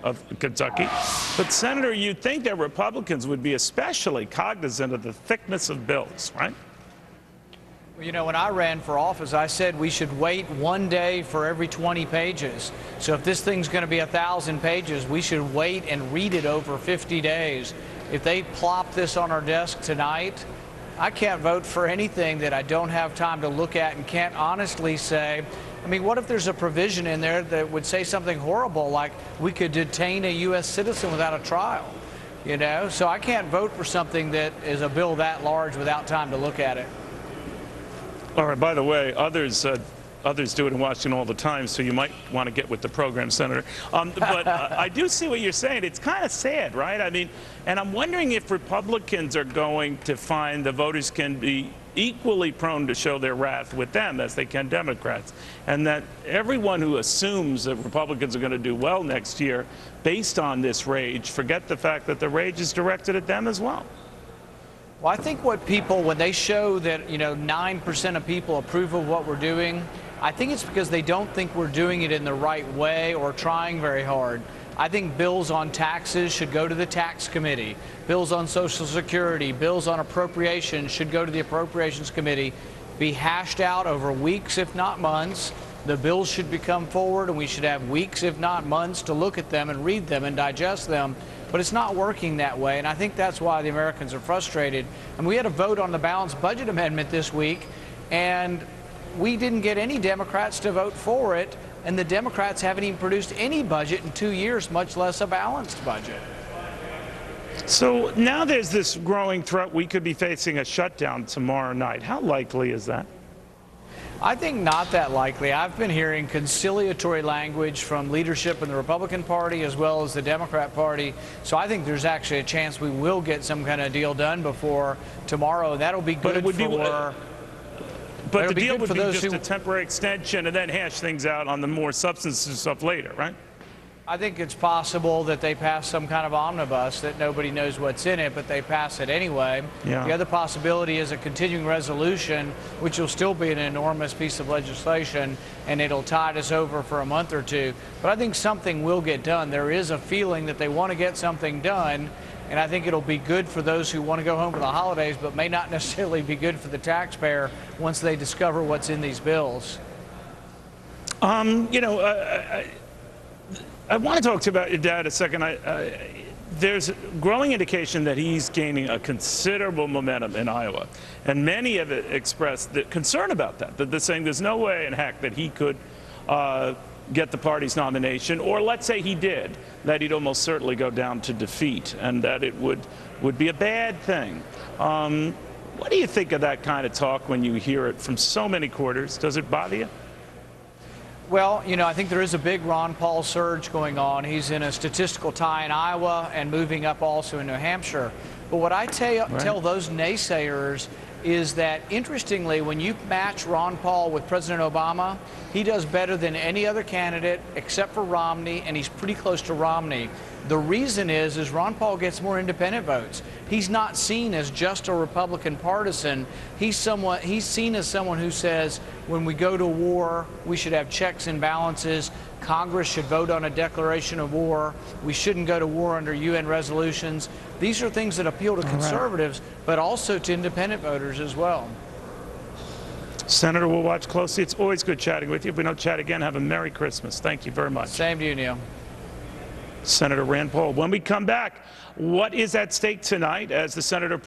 of Kentucky. But, Senator, you'd think that Republicans would be especially cognizant of the thickness of bills, right? You know, when I ran for office, I said we should wait 1 day for every 20 pages. So if this thing's going to be 1,000 pages, we should wait and read it over 50 days. If they plop this on our desk tonight, I can't vote for anything that I don't have time to look at and can't honestly say. I mean, what if there's a provision in there that would say something horrible, like we could detain a U.S. citizen without a trial? You know, so I can't vote for something that is a bill that large without time to look at it. All right, by the way, others do it in Washington all the time, so you might want to get with the program, Senator. But I do see what you're saying. It's kind of sad, right? I mean, and I'm wondering if Republicans are going to find the voters can be equally prone to show their wrath with them as they can Democrats, and that everyone who assumes that Republicans are going to do well next year based on this rage, forget the fact that the rage is directed at them as well. Well, I think what people, when they show that, you know, 9% of people approve of what we're doing, I think it's because they don't think we're doing it in the right way or trying very hard. I think bills on taxes should go to the tax committee. Bills on Social Security, bills on appropriations should go to the Appropriations Committee, be hashed out over weeks, if not months. The bills should come forward, and we should have weeks, if not months, to look at them and read them and digest them. But it's not working that way, and I think that's why the Americans are frustrated. And we had a vote on the balanced budget amendment this week, and we didn't get any Democrats to vote for it, and the Democrats haven't even produced any budget in 2 years, much less a balanced budget. So now there's this growing threat we could be facing a shutdown tomorrow night. How likely is that? I think not that likely. I've been hearing conciliatory language from leadership in the Republican Party as well as the Democrat Party. So I think there's actually a chance we will get some kind of deal done before tomorrow. That'll be good But the deal would be just a temporary extension and then hash things out on the more substantive stuff later, right? I think it's possible that they pass some kind of omnibus that nobody knows what's in it, but they pass it anyway. Yeah. The other possibility is a continuing resolution, which will still be an enormous piece of legislation, and it'll tide us over for a month or two. But I think something will get done. There is a feeling that they want to get something done, and I think it'll be good for those who want to go home for the holidays, but may not necessarily be good for the taxpayer once they discover what's in these bills. You know, I want to talk to you about your dad a second. There's growing indication that he's gaining a considerable momentum in Iowa, and many have expressed the concern about that they're saying there's no way in heck that he could get the party's nomination, or let's say he did, that he'd almost certainly go down to defeat, and that it would be a bad thing. What do you think of that kind of talk when you hear it from so many quarters? Does it bother you? Well, you know, I think there is a big Ron Paul surge going on. He's in a statistical tie in Iowa and moving up also in New Hampshire. But what I tell those naysayers is that, interestingly, when you match Ron Paul with President Obama, he does better than any other candidate except for Romney, and he's pretty close to Romney. The reason is Ron Paul gets more independent votes. He's not seen as just a Republican partisan. He's seen as someone who says when we go to war, we should have checks and balances. Congress should vote on a declaration of war. We shouldn't go to war under UN resolutions. These are things that appeal to conservatives, but also to independent voters as well. Senator, we'll watch closely. It's always good chatting with you. If we don't chat again, have a Merry Christmas. Thank you very much. Same to you, Neil. Senator Rand Paul. When we come back, what is at stake tonight as the senator